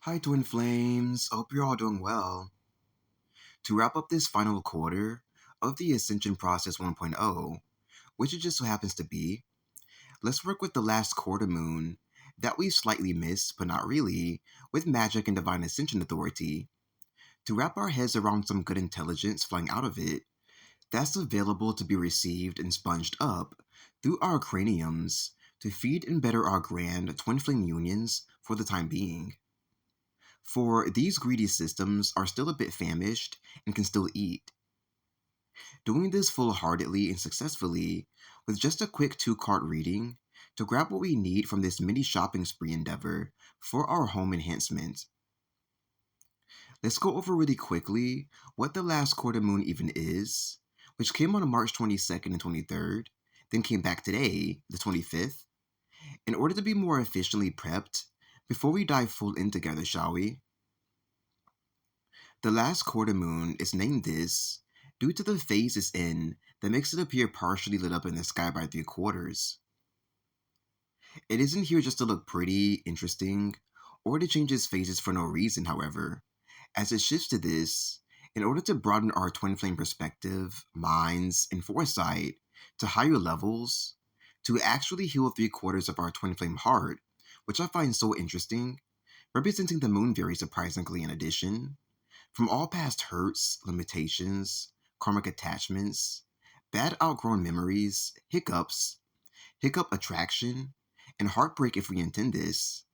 Hi, Twin Flames. Hope you're all doing well. To wrap up this final quarter of the Ascension Process 1.0, which it just so happens to be, let's work with the last quarter moon that we slightly missed, but not really, with magic and divine ascension authority, to wrap our heads around some good intelligence flying out of it that's available to be received and sponged up through our craniums to feed and better our grand twin flame unions for the time being. For these greedy systems are still a bit famished and can still eat. Doing this full heartedly and successfully with just a quick 2-card reading to grab what we need from this mini shopping spree endeavor for our home enhancement. Let's go over really quickly what the last quarter moon even is, which came on March 22nd and 23rd, then came back today, the 25th, in order to be more efficiently prepped before we dive full in together, shall we? The last quarter moon is named this due to the phase it's in that makes it appear partially lit up in the sky by 3/4. It isn't here just to look pretty, interesting, or to change its phases for no reason, however, as it shifts to this in order to broaden our twin flame perspective, minds, and foresight to higher levels, to actually heal 3/4 of our twin flame heart, which I find so interesting, representing the moon very surprisingly in addition from all past hurts, limitations, karmic attachments, bad outgrown memories, hiccup attraction, and heartbreak if we intend this,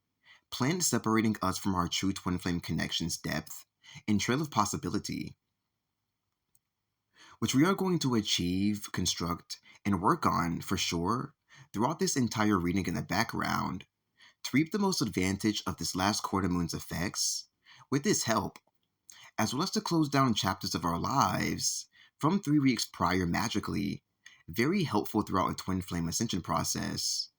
planned separating us from our true twin flame connection's depth and trail of possibility, which we are going to achieve, construct, and work on for sure throughout this entire reading in the background to reap the most advantage of this last quarter moon's effects with this help, as well as to close down chapters of our lives from 3 weeks prior magically, very helpful throughout a twin flame ascension process,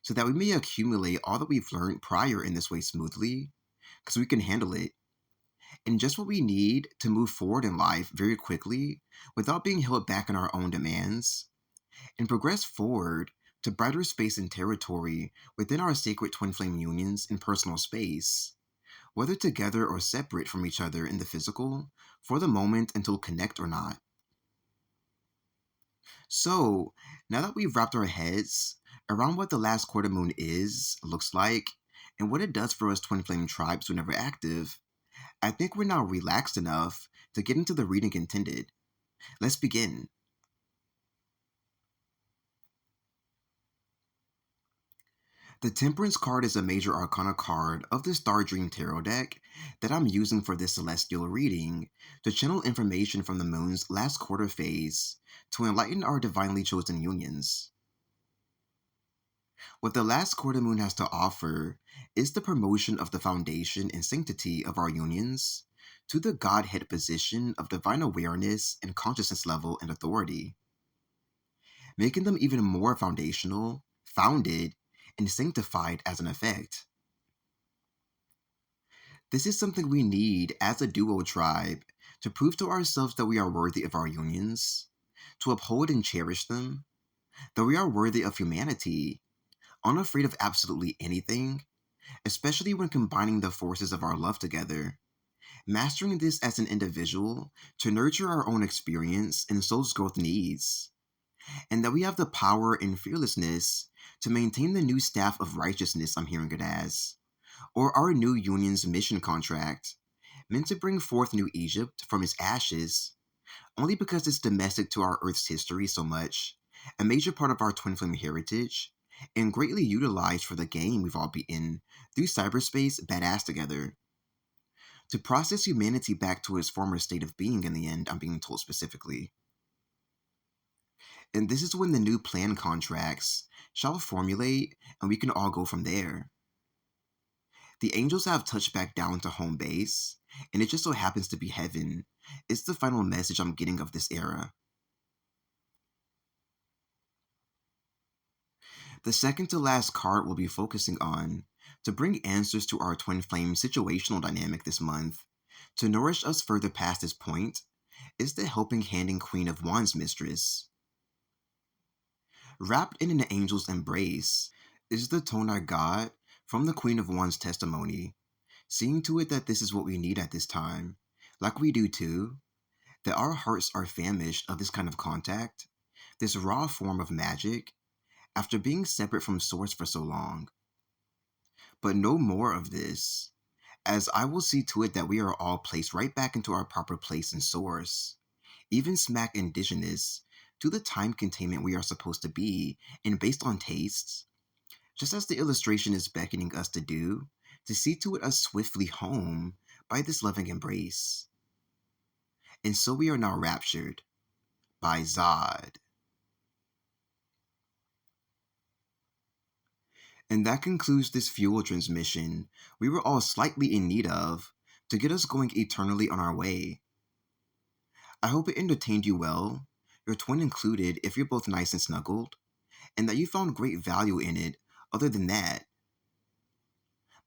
so that we may accumulate all that we've learned prior in this way smoothly, because we can handle it, and just what we need to move forward in life very quickly without being held back in our own demands, and progress forward to brighter space and territory within our sacred twin flame unions in personal space, whether together or separate from each other in the physical, for the moment until connect or not. So, now that we've wrapped our heads around what the last quarter moon is, looks like, and what it does for us twin flame tribes whenever active, I think we're now relaxed enough to get into the reading intended. Let's begin. The Temperance card is a major arcana card of the Star Dream Tarot deck that I'm using for this celestial reading to channel information from the moon's last quarter phase to enlighten our divinely chosen unions. What the last quarter moon has to offer is the promotion of the foundation and sanctity of our unions to the Godhead position of divine awareness and consciousness level and authority, making them even more foundational, founded, and sanctified as an effect. This is something we need as a duo tribe to prove to ourselves that we are worthy of our unions, to uphold and cherish them, that we are worthy of humanity, unafraid of absolutely anything, especially when combining the forces of our love together, mastering this as an individual to nurture our own experience and soul's growth needs, and that we have the power and fearlessness to maintain the new staff of righteousness I'm hearing it as, or our new union's mission contract, meant to bring forth New Egypt from its ashes, only because it's domestic to our Earth's history so much, a major part of our twin flame heritage, and greatly utilized for the game we've all beaten through cyberspace badass together. To process humanity back to its former state of being in the end, I'm being told specifically. And this is when the new plan contracts shall formulate and we can all go from there. The angels have touched back down to home base, and it just so happens to be heaven. It's the final message I'm getting of this era. The second to last card we'll be focusing on to bring answers to our twin flame situational dynamic this month, to nourish us further past this point, is the helping handing Queen of Wands mistress. Wrapped in an angel's embrace is the tone I got from the Queen of Wands testimony, seeing to it that this is what we need at this time, like we do too, that our hearts are famished of this kind of contact, this raw form of magic, after being separate from Source for so long. But no more of this, as I will see to it that we are all placed right back into our proper place in Source, even smack indigenous to the time containment we are supposed to be, and based on tastes, just as the illustration is beckoning us to do, to see to it us swiftly home by this loving embrace. And so we are now raptured by Zod. And that concludes this fuel transmission we were all slightly in need of to get us going eternally on our way. I hope it entertained you well, your twin included if you're both nice and snuggled, and that you found great value in it other than that.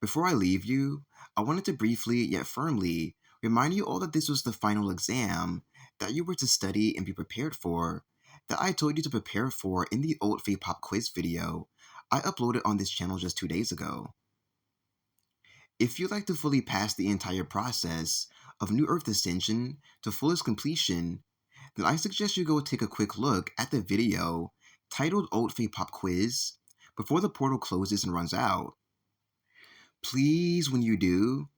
Before I leave you, I wanted to briefly yet firmly remind you all that this was the final exam that you were to study and be prepared for, that I told you to prepare for in the old Fae Pop quiz video I uploaded on this channel just 2 days ago. If you'd like to fully pass the entire process of New Earth Ascension to fullest completion, then I suggest you go take a quick look at the video titled Old Fae Pop Quiz before the portal closes and runs out. Please, when you do,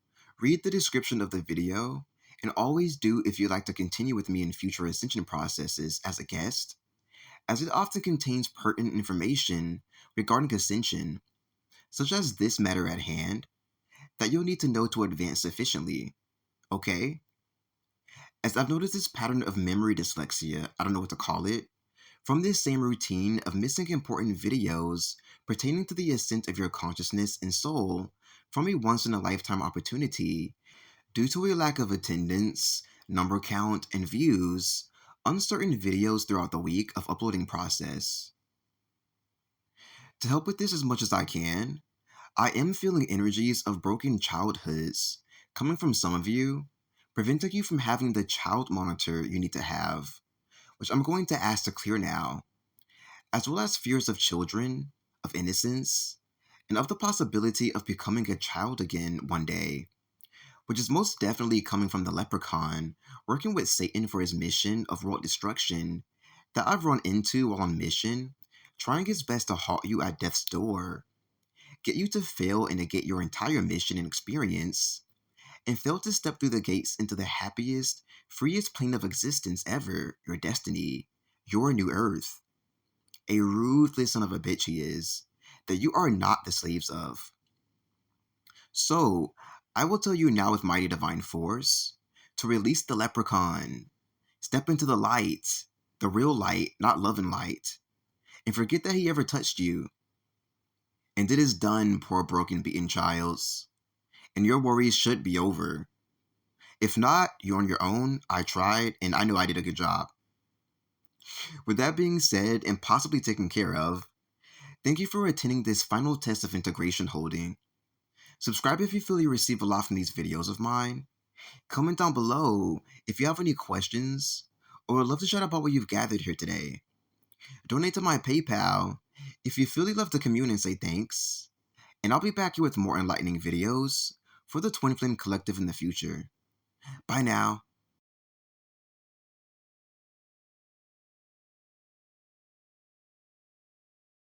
read the description of the video, and always do if you'd like to continue with me in future Ascension processes as a guest, as it often contains pertinent information regarding Ascension, such as this matter at hand, that you'll need to know to advance sufficiently, okay? As I've noticed this pattern of memory dyslexia, I don't know what to call it, from this same routine of missing important videos pertaining to the ascent of your consciousness and soul from a once-in-a-lifetime opportunity due to a lack of attendance, number count, and views on certain videos throughout the week of uploading process. To help with this as much as I can, I am feeling energies of broken childhoods coming from some of you, preventing you from having the child monitor you need to have, which I'm going to ask to clear now, as well as fears of children, of innocence, and of the possibility of becoming a child again one day, which is most definitely coming from the leprechaun working with Satan for his mission of world destruction that I've run into while on mission, trying his best to halt you at death's door, get you to fail and negate your entire mission and experience, and fail to step through the gates into the happiest, freest plane of existence ever, your destiny, your new earth. A ruthless son of a bitch he is, that you are not the slaves of. So, I will tell you now with mighty divine force, to release the leprechaun. Step into the light, the real light, not love and light, and forget that he ever touched you. And it is done, poor broken beaten childs, and your worries should be over. If not, you're on your own. I tried, and I know I did a good job. With that being said, and possibly taken care of, thank you for attending this final test of integration holding. Subscribe if you feel you receive a lot from these videos of mine. Comment down below if you have any questions, or would love to chat about what you've gathered here today. Donate to my PayPal if you feel you love to commune and say thanks. And I'll be back here with more enlightening videos for the Twin Flame Collective in the future. Bye now.